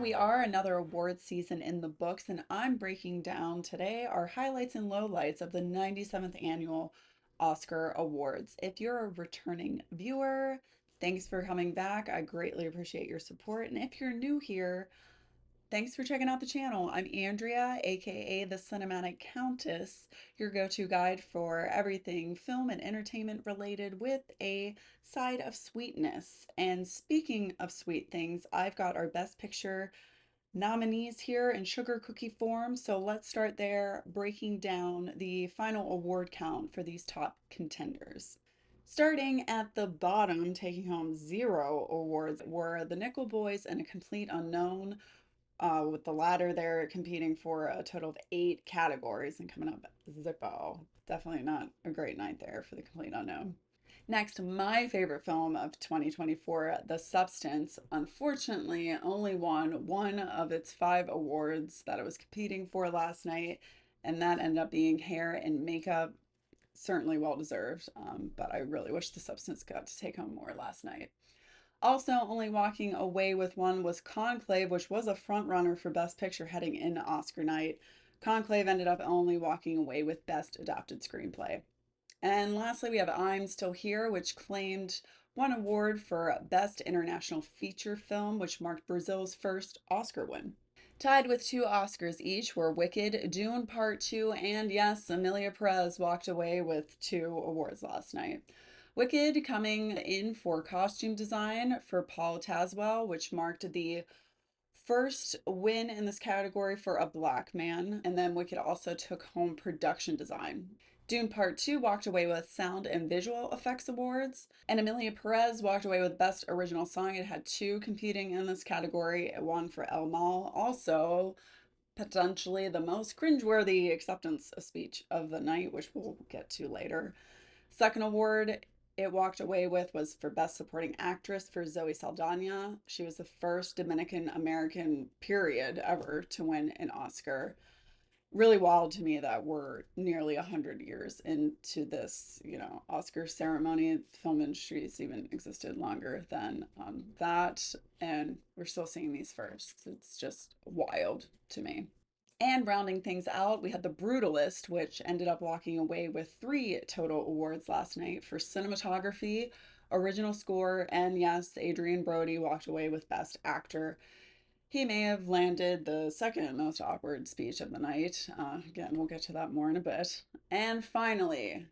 we are, another award season in the books, and I'm breaking down today our highlights and lowlights of the 97th Annual Oscar Awards. If you're a returning viewer, thanks for coming back. I greatly appreciate your support. And if you're new here, thanks for checking out the channel. I'm Andrea, aka the Cinematic Countess, your go-to guide for everything film and entertainment related with a side of sweetness. And speaking of sweet things, I've got our Best Picture nominees here in sugar cookie form. So let's start there, breaking down the final award count for these top contenders. Starting at the bottom, taking home 0 awards, were The Nickel Boys and A Complete Unknown, with the latter there competing for a total of 8 categories and coming up Zippo. Definitely not a great night there for The Complete Unknown. Next, my favorite film of 2024, The Substance, unfortunately only won one of its 5 awards that it was competing for last night, and that ended up being hair and makeup. Certainly well deserved, but I really wish The Substance got to take home more last night. Also, only walking away with one was Conclave, which was a front runner for Best Picture heading into Oscar night. Conclave ended up only walking away with Best Adapted Screenplay. And lastly, we have I'm Still Here, which claimed one award for Best International Feature Film, which marked Brazil's first Oscar win. Tied with 2 Oscars each were Wicked, Dune Part 2, and yes, Emilia Perez walked away with 2 awards last night. Wicked coming in for costume design for Paul Tazwell, which marked the first win in this category for a black man, and then Wicked also took home production design. Dune Part 2 walked away with Sound and Visual Effects Awards, and Emilia Perez walked away with Best Original Song. It had 2 competing in this category, one for El Mal, also potentially the most cringeworthy acceptance speech of the night, which we'll get to later. Second award it walked away with was for Best Supporting Actress for Zoe Saldana. She was the first Dominican American period ever to win an Oscar. Really wild to me that we're nearly 100 years into this, Oscar ceremony. The film industry's even existed longer than that, and we're still seeing these firsts. It's just wild to me. And rounding things out, we had The Brutalist, which ended up walking away with 3 total awards last night for cinematography, original score, and yes, Adrian Brody walked away with Best Actor. He may have landed the second most awkward speech of the night. Again, we'll get to that more in a bit. And finally,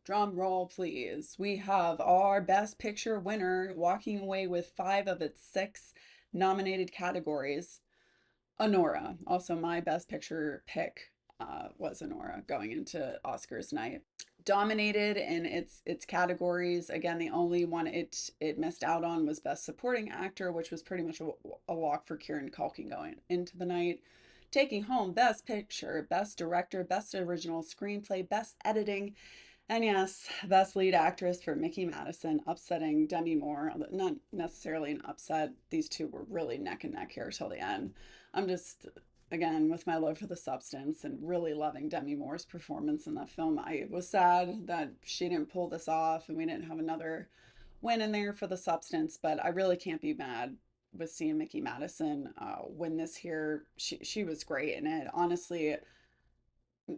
drum roll please, we have our Best Picture winner walking away with 5 of its 6 nominated categories. Honora, also my Best Picture pick, was Honora going into Oscars night. Dominated in its categories. Again, the only one it missed out on was Best Supporting Actor, which was pretty much a walk for Kieran Culkin going into the night. Taking home Best Picture, Best Director, Best Original Screenplay, Best Editing, and yes, Best Lead Actress for Mickey Madison, upsetting Demi Moore. Not necessarily an upset. These two were really neck and neck here till the end. I'm just, again, with my love for The Substance and really loving Demi Moore's performance in that film, I was sad that she didn't pull this off and we didn't have another win in there for The Substance, but I really can't be mad with seeing Mickey Madison win this here. She was great in it. Honestly,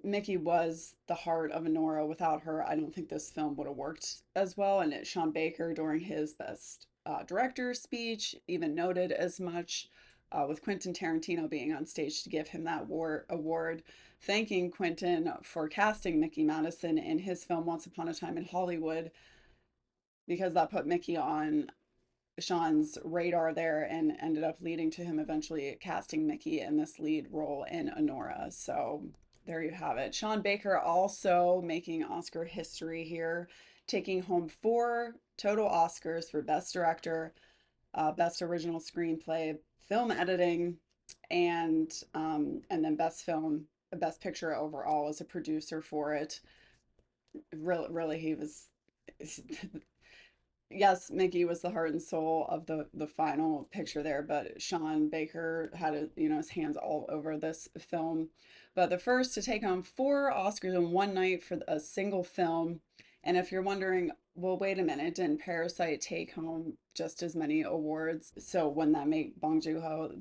Mickey was the heart of Honora. Without her, I don't think this film would have worked as well. And Sean Baker, during his Best Director speech, even noted as much, with Quentin Tarantino being on stage to give him that award, thanking Quentin for casting Mickey Madison in his film Once Upon a Time in Hollywood, because that put Mickey on Sean's radar there and ended up leading to him eventually casting Mickey in this lead role in Honora. So there you have it. Sean Baker also making Oscar history here, taking home 4 total Oscars for Best Director, Best Original Screenplay, Film Editing, and then Best Picture overall as a producer for it. Really, he was yes, Mickey was the heart and soul of the final picture there, but Sean Baker had his hands all over this film. But the first to take home 4 Oscars in one night for a single film. And if you're wondering, well, wait a minute, didn't Parasite take home just as many awards? So when that make Bong Joon-ho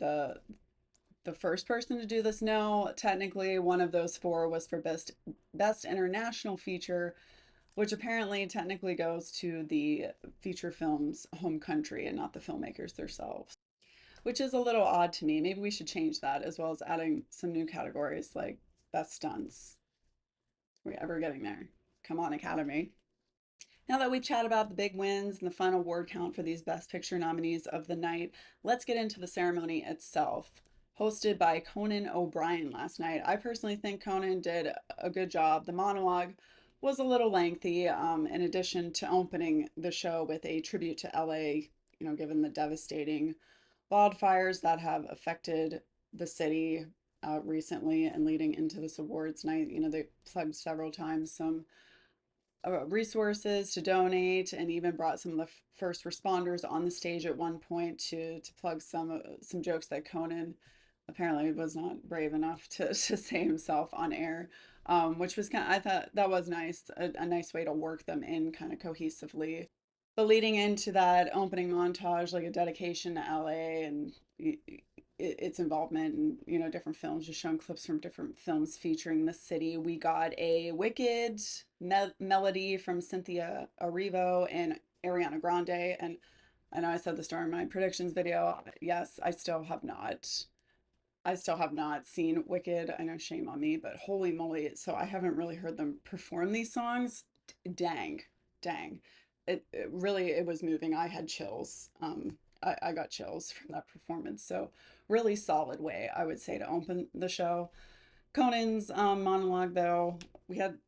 the first person to do this? No, technically one of those four was for best international feature, which apparently technically goes to the feature film's home country and not the filmmakers themselves, which is a little odd to me. Maybe we should change that, as well as adding some new categories like best stunts. Are we ever getting there? Come on, Academy. Now that we've chatted about the big wins and the final award count for these Best Picture nominees of the night, let's get into the ceremony itself. Hosted by Conan O'Brien last night. I personally think Conan did a good job. The monologue was a little lengthy, in addition to opening the show with a tribute to LA, given the devastating wildfires that have affected the city recently and leading into this awards night. They plugged several times some resources to donate, and even brought some of the first responders on the stage at one point to plug some jokes that Conan apparently was not brave enough to say himself on air, which was I thought that was nice, a nice way to work them in kind of cohesively. But leading into that opening montage, like a dedication to LA and its involvement in different films, just showing clips from different films featuring the city. We got a Wicked melody from Cynthia Erivo and Ariana Grande, and I know I said this during my predictions video. Yes, I still have not seen Wicked. I know, shame on me, but holy moly. So I haven't really heard them perform these songs. Dang, dang. It really, it was moving. I had chills. I got chills from that performance. So really solid way, I would say, to open the show. Conan's monologue, though, we had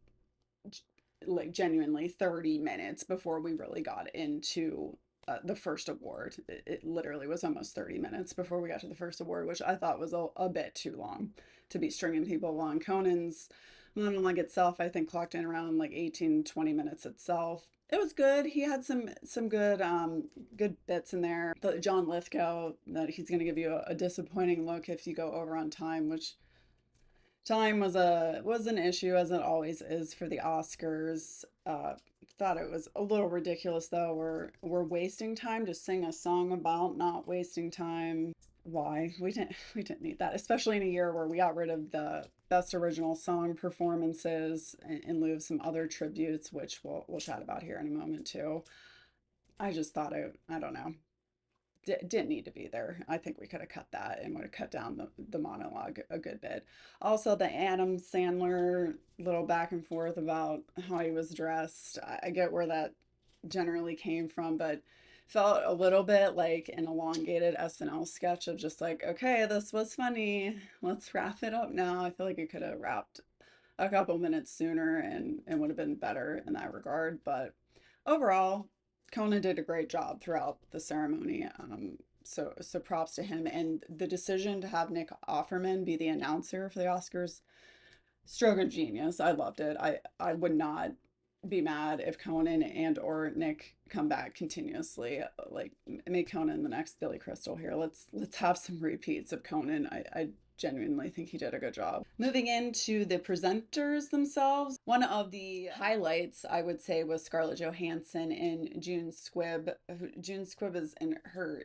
like genuinely 30 minutes before we really got into the first award. It literally was almost 30 minutes before we got to the first award, which I thought was a bit too long to be stringing people along. Conan's monologue itself, I think, clocked in around like 18-20 minutes itself. It was good. He had some good bits in there. The John Lithgow, that he's going to give you a disappointing look if you go over on time, which time was an issue, as it always is for the Oscars. Thought it was a little ridiculous, though. We're wasting time to sing a song about not wasting time. Why? We didn't need that, especially in a year where we got rid of the best original song performances in lieu of some other tributes, which we'll chat about here in a moment too. I just thought I don't know, didn't need to be there. I think we could have cut that and would have cut down the monologue a good bit. Also, the Adam Sandler little back and forth about how he was dressed. I get where that generally came from, but felt a little bit like an elongated SNL sketch of just like, okay, this was funny. Let's wrap it up now. I feel like it could have wrapped a couple minutes sooner and would have been better in that regard. But overall, Conan did a great job throughout the ceremony. So props to him. And the decision to have Nick Offerman be the announcer for the Oscars, stroke of genius. I loved it. I would not be mad if Conan and or Nick come back continuously. Like, make Conan the next Billy Crystal here. Let's have some repeats of Conan. I genuinely think he did a good job. Moving into the presenters themselves, one of the highlights I would say was Scarlett Johansson and June Squibb. June Squibb is in her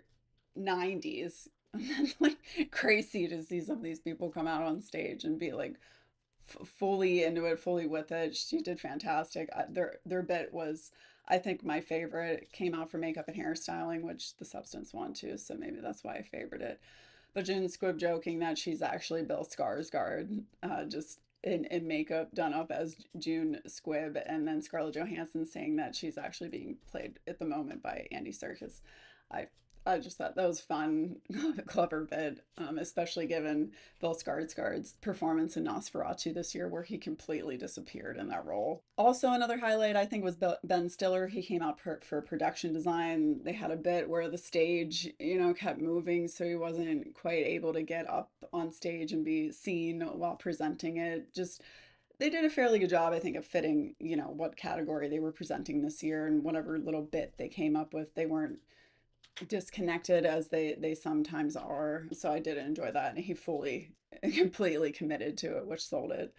90s. That's like crazy to see some of these people come out on stage and be like fully into it, fully with it. She did fantastic. Their bit was, I think, my favorite. It came out for makeup and hairstyling, which the substance won too, so maybe that's why I favored it. But June Squibb joking that she's actually Bill Skarsgård, just in makeup done up as June Squibb, and then Scarlett Johansson saying that she's actually being played at the moment by Andy Serkis. I I just thought that was fun, clever bit, especially given Bill Skarsgård's performance in Nosferatu this year, where he completely disappeared in that role. Also, another highlight I think was Ben Stiller. He came out for production design. They had a bit where the stage, kept moving, so he wasn't quite able to get up on stage and be seen while presenting it. Just they did a fairly good job, I think, of fitting, what category they were presenting this year, and whatever little bit they came up with. They weren't disconnected as they sometimes are. So I did enjoy that, and he fully completely committed to it, which sold it.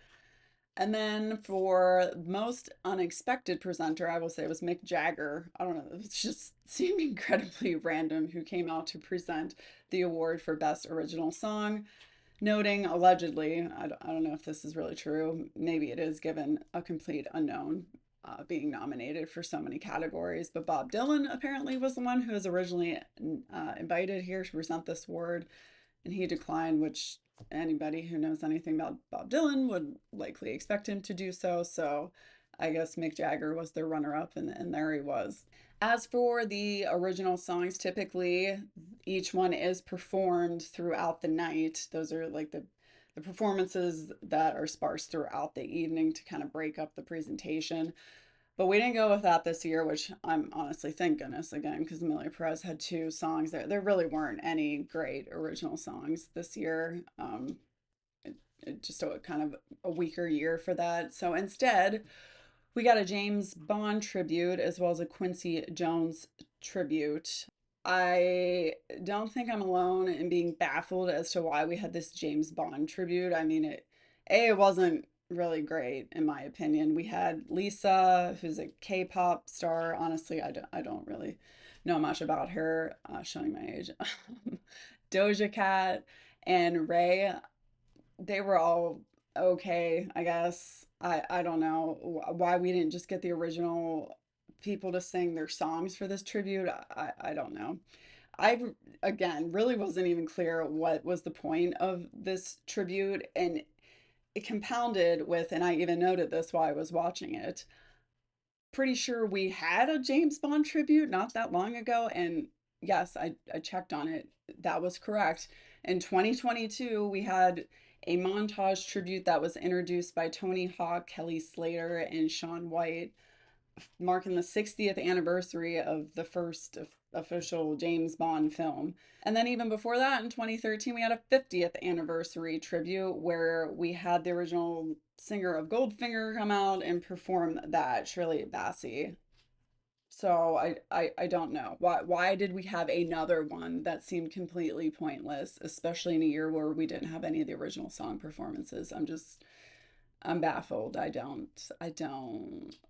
And then for most unexpected presenter, I will say, was Mick Jagger. I don't know, it just seemed incredibly random, who came out to present the award for Best Original Song. noting allegedly, I don't know if this is really true, maybe it is given a complete unknown being nominated for so many categories, but Bob Dylan apparently was the one who was originally invited here to present this award, and he declined, which anybody who knows anything about Bob Dylan would likely expect him to do so. So I guess Mick Jagger was their runner up, and there he was. As for the original songs, typically each one is performed throughout the night. Those are like the performances that are sparse throughout the evening to kind of break up the presentation. But we didn't go with that this year, which I'm honestly, thank goodness again, because Amelia Perez had two songs there. There really weren't any great original songs this year. It just a kind of a weaker year for that. So instead, we got a James Bond tribute as well as a Quincy Jones tribute. I don't think I'm alone in being baffled as to why we had this James Bond tribute. I mean, it wasn't really great in my opinion. We had Lisa, who's a K-pop star. Honestly, I don't really know much about her, showing my age. Doja Cat and Ray, they were all okay, I guess. I don't know why we didn't just get the original people to sing their songs for this tribute. I don't know. I again really wasn't even clear what was the point of this tribute, and it compounded with, and I even noted this while I was watching it, pretty sure we had a James Bond tribute not that long ago. And yes, I checked on it. That was correct. In 2022, we had a montage tribute that was introduced by Tony Hawk, Kelly Slater, and Shaun White, marking the 60th anniversary of the first official James Bond film. And then even before that, in 2013, we had a 50th anniversary tribute where we had the original singer of Goldfinger come out and perform that, Shirley Bassey. So I don't know. Why did we have another one that seemed completely pointless, especially in a year where we didn't have any of the original song performances? I'm baffled. I don't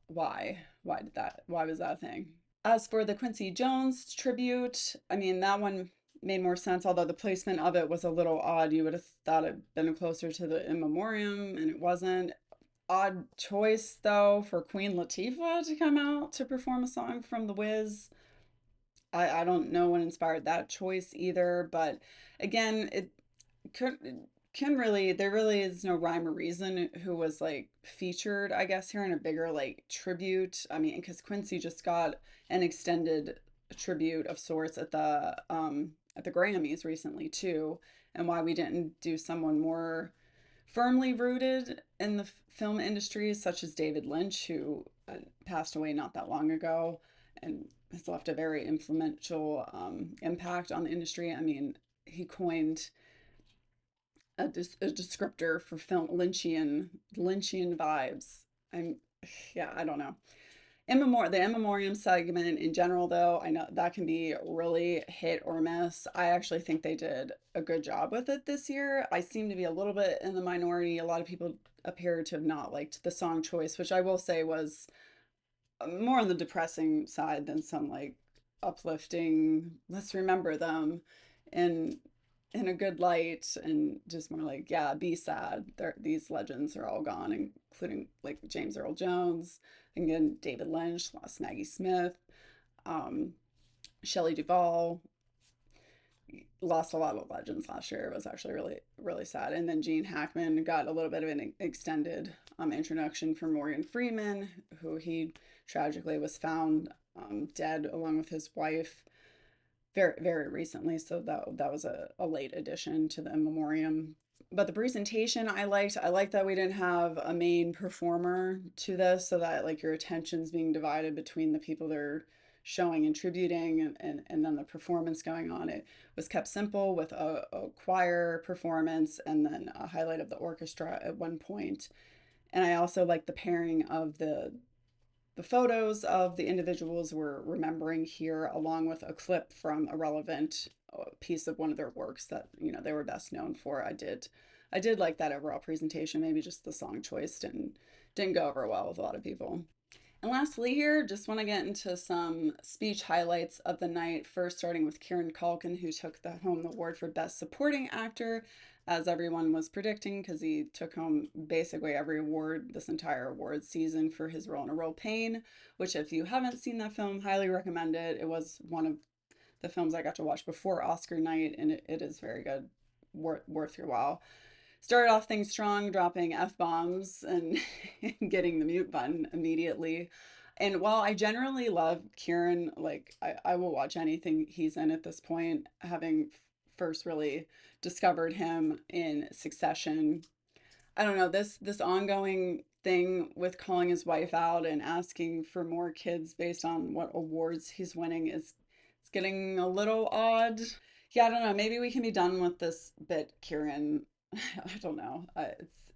why was that a thing? As for the Quincy Jones tribute, I mean, that one made more sense, although the placement of it was a little odd. You would have thought it'd been closer to the in memoriam, and it wasn't. Odd choice, though, for Queen Latifah to come out to perform a song from The Wiz. I don't know what inspired that choice either, but again, it could can really there really is no rhyme or reason who was like featured, I guess, here in a bigger like tribute. I mean, because Quincy just got an extended tribute of sorts at the Grammys recently too, and why we didn't do someone more firmly rooted in the film industry, such as David Lynch, who passed away not that long ago and has left a very influential impact on the industry. I mean, he coined a descriptor for film Lynchian vibes. I'm yeah, I don't know. The in memoriam segment in general, though, I know that can be really hit or miss. I actually think they did a good job with it this year. I seem to be a little bit in the minority. A lot of people appear to have not liked the song choice, which I will say was more on the depressing side than some like uplifting, let's remember them in in a good light, and just more like, yeah, be sad. These legends are all gone, including like James Earl Jones, again, David Lynch, lost Maggie Smith, um, Shelley Duvall, lost a lot of legends last year. It was actually really sad. And then Gene Hackman got a little bit of an extended introduction from Morgan Freeman, who he tragically was found dead along with his wife very recently. So that was a late addition to the in memoriam. But the presentation I liked. I liked that we didn't have a main performer to this, so that like your attention's being divided between the people that are showing and tributing, and then the performance going on. It was kept simple with a choir performance and then a highlight of the orchestra at one point. And I also like the pairing of the photos of the individuals we're remembering here, along with a clip from a relevant piece of one of their works that they were best known for. I did like that overall presentation. Maybe just the song choice didn't go over well with a lot of people. And lastly, here, just want to get into some speech highlights of the night. First, starting with Kieran Culkin, who took home the award for Best Supporting Actor as everyone was predicting, because he took home basically every award this entire award season for his role in A Real Pain, which, if you haven't seen that film, highly recommend it. It was one of the films I got to watch before Oscar night, and it is very good, worth your while. Started off things strong, dropping F bombs and getting the mute button immediately. And while I generally love Kieran, like I will watch anything he's in at this point, having first really discovered him in Succession. I don't know, this ongoing thing with calling his wife out and asking for more kids based on what awards he's winning is it's getting a little odd. Yeah, I don't know. Maybe we can be done with this bit, Kieran. I don't know.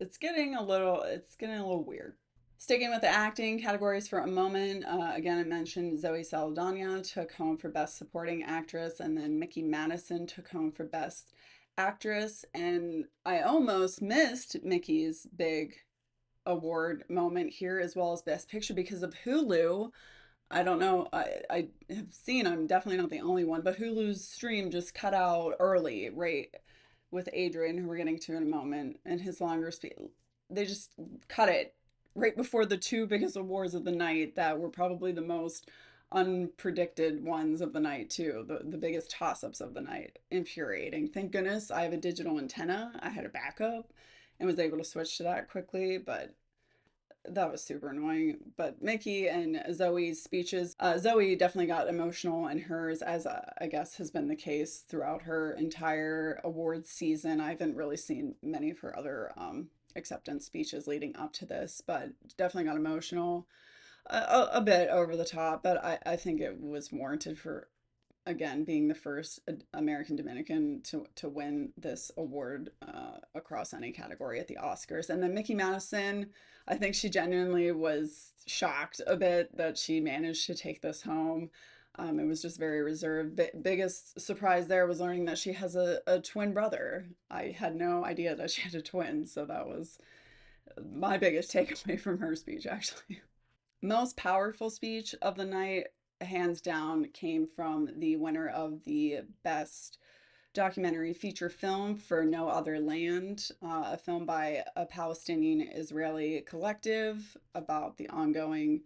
It's getting a little weird. Sticking with the acting categories for a moment, again, I mentioned Zoe Saldana took home for Best Supporting Actress, and then Mickey Madison took home for Best Actress. And I almost missed Mickey's big award moment here, as well as Best Picture, because of Hulu. I don't know. I have seen, I'm definitely not the only one, but Hulu's stream just cut out early, right? With Adrian, who we're getting to in a moment, and his longer speech. They just cut it right before the two biggest awards of the night that were probably the most unpredicted ones of the night, too. The biggest toss ups of the night. Infuriating. Thank goodness I have a digital antenna. I had a backup and was able to switch to that quickly, but that was super annoying. But Mickey and Zoe's speeches, Zoe definitely got emotional in hers, as I guess has been the case throughout her entire awards season. I haven't really seen many of her other acceptance speeches leading up to this, but definitely got emotional. A bit over the top, but I think it was warranted for, again, being the first American Dominican to win this award across any category at the Oscars. And then Mickey Madison, I think she genuinely was shocked a bit that she managed to take this home. It was just very reserved. Biggest surprise there was learning that she has a twin brother. I had no idea that she had a twin, so that was my biggest takeaway from her speech, actually. Most powerful speech of the night, hands down, came from the winner of the Best Documentary Feature Film for No Other Land, a film by a Palestinian Israeli collective about the ongoing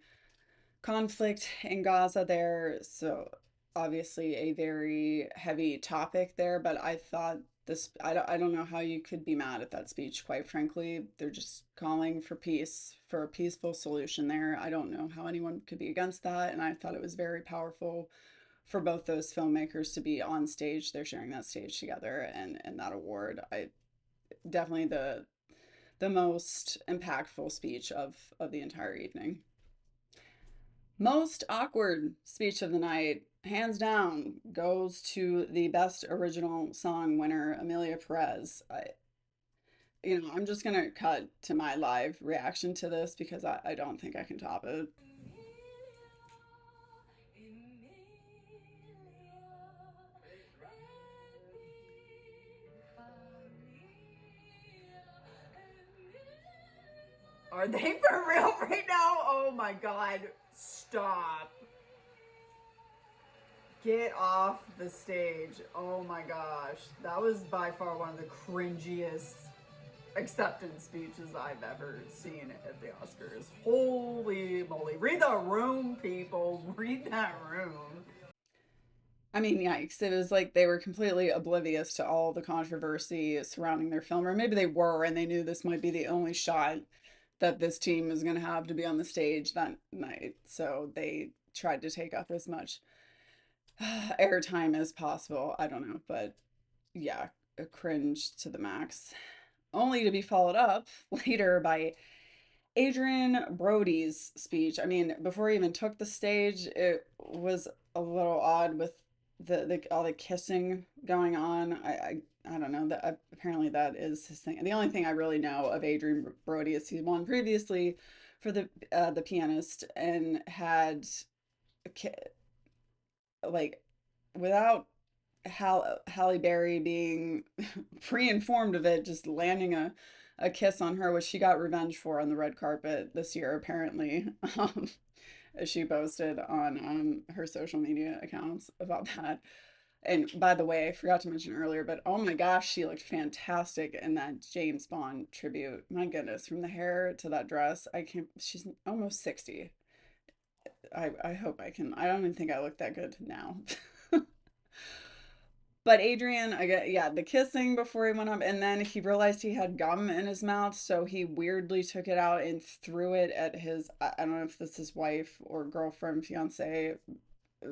conflict in Gaza there. So obviously a very heavy topic there, but I thought this I don't know how you could be mad at that speech, quite frankly. They're just calling for peace, for a peaceful solution there. I don't know how anyone could be against that, and I thought it was very powerful for both those filmmakers to be on stage. They're sharing that stage together, and that award. I definitely the most impactful speech of the entire evening. Most awkward speech of the night, hands down, goes to the Best Original Song winner, Amelia Perez. I'm just gonna cut to my live reaction to this because I don't think I can top it. Are they for real right now? Oh my god. Stop. Get off the stage. Oh my gosh. That was by far one of the cringiest acceptance speeches I've ever seen at the Oscars. Holy moly. Read the room, people. Read that room. I mean, yikes. It was like they were completely oblivious to all the controversy surrounding their film, or maybe they were and they knew this might be the only shot that this team was going to have to be on the stage that night. So they tried to take up as much airtime as possible. I don't know, but yeah, a cringe to the max. Only to be followed up later by Adrian Brody's speech. I mean, before he even took the stage, it was a little odd with the all the kissing going on. I don't know that apparently that is his thing. The only thing I really know of Adrian Brody is he won previously for the pianist and had a like without Halle Berry being pre-informed of it, just landing a kiss on her, which she got revenge for on the red carpet this year, apparently. As she posted on her social media accounts about that. And by the way, I forgot to mention earlier, but oh my gosh, she looked fantastic in that James Bond tribute. My goodness, from the hair to that dress, I can't, she's almost 60. I hope I can, I don't even think I look that good now. But Adrian, I get, yeah, the kissing before he went up, and then he realized he had gum in his mouth, so he weirdly took it out and threw it at his, I don't know if this is his wife or girlfriend, fiance,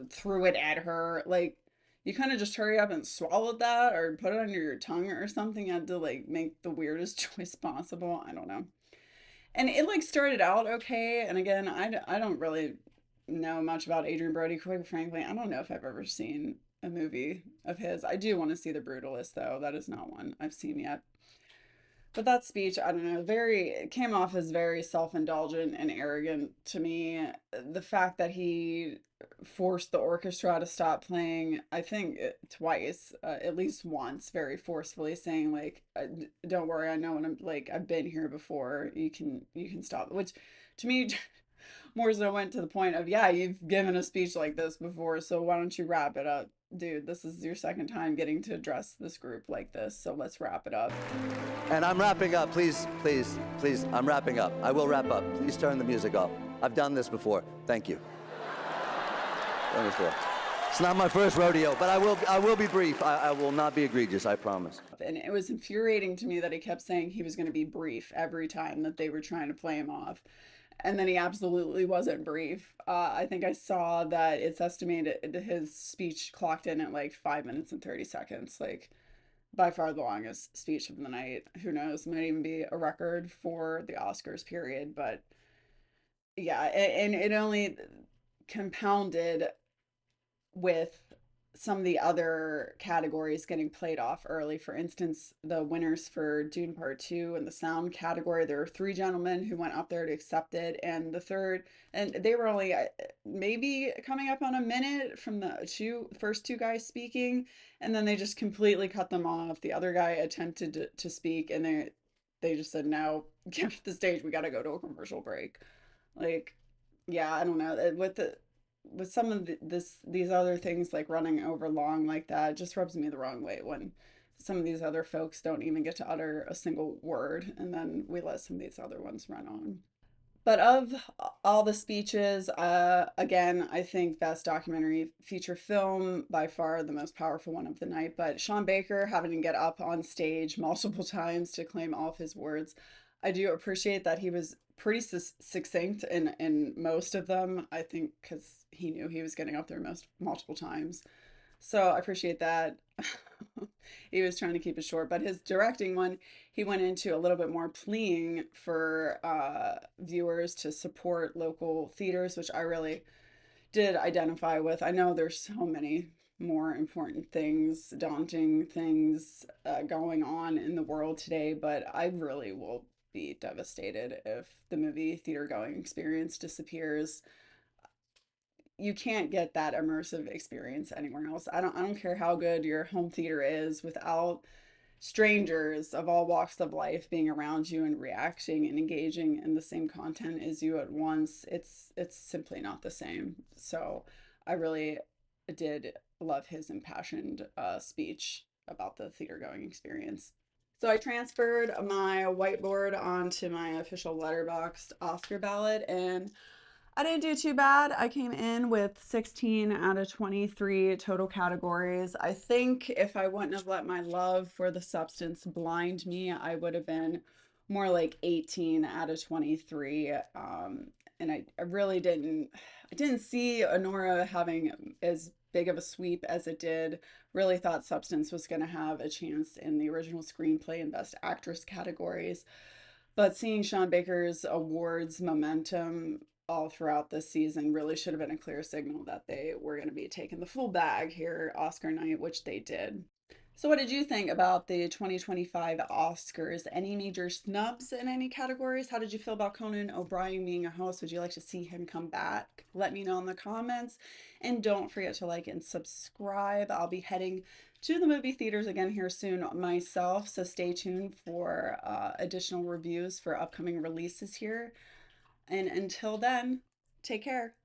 threw it at her. Like, you kind of just hurry up and swallowed that or put it under your tongue or something. You had to like make the weirdest choice possible. I don't know. And it like started out okay. And again, I don't really know much about Adrian Brody, quite frankly. I don't know if I've ever seen a movie of his. I do want to see The Brutalist, though. That is not one I've seen yet. But that speech, I don't know, very, it came off as very self-indulgent and arrogant to me. The fact that he forced the orchestra to stop playing, I think twice, at least once, very forcefully saying like, "Don't worry, I know what I'm like. I've been here before. You can stop." Which, to me, more so went to the point of, yeah, you've given a speech like this before, so why don't you wrap it up? Dude, this is your second time getting to address this group like this, so let's wrap it up. And I'm wrapping up. Please, please, please, I'm wrapping up. I will wrap up. Please turn the music off. I've done this before. Thank you. Done this before. It's not my first rodeo, but I will be brief. I will not be egregious, I promise. And it was infuriating to me that he kept saying he was going to be brief every time that they were trying to play him off. And then he absolutely wasn't brief. I think I saw that it's estimated his speech clocked in at like 5 minutes and 30 seconds. Like, by far the longest speech of the night. Who knows? Might even be a record for the Oscars period. But yeah, and it only compounded with some of the other categories getting played off early. For instance, the winners for Dune Part 2 in the sound category, there were three gentlemen who went up there to accept it, and the third, and they were only maybe coming up on a minute from the first two guys speaking, and then they just completely cut them off. The other guy attempted to speak, and they just said, "No, get off the stage. We got to go to a commercial break." Like, yeah, I don't know. With some of these other things like running over long like that, it just rubs me the wrong way when some of these other folks don't even get to utter a single word, and then we let some of these other ones run on. But of all the speeches, again, I think best documentary feature film, by far the most powerful one of the night. But Sean Baker having to get up on stage multiple times to claim all of his words, I do appreciate that he was pretty succinct in most of them. I think because he knew he was getting up there multiple times. So I appreciate that. He was trying to keep it short, but his directing one, he went into a little bit more pleading for viewers to support local theaters, which I really did identify with. I know there's so many more important things, daunting things going on in the world today, but I really will be devastated if the movie theater going experience disappears. You can't get that immersive experience anywhere else. I don't care how good your home theater is without strangers of all walks of life being around you and reacting and engaging in the same content as you at once. It's simply not the same. So I really did love his impassioned speech about the theater going experience. So I transferred my whiteboard onto my official letterboxed Oscar ballot, and I didn't do too bad. I came in with 16 out of 23 total categories. I think if I wouldn't have let my love for the substance blind me, I would have been more like 18 out of 23. And I really I didn't see Honora having as big of a sweep as it did. Really thought Substance was going to have a chance in the original screenplay and best actress categories. But seeing Sean Baker's awards momentum all throughout this season really should have been a clear signal that they were going to be taking the full bag here Oscar night, which they did. So, what did you think about the 2025 Oscars? Any major snubs in any categories? How did you feel about Conan O'Brien being a host? Would you like to see him come back? Let me know in the comments. And don't forget to like and subscribe. I'll be heading to the movie theaters again here soon myself. So, stay tuned for additional reviews for upcoming releases here. And until then, take care.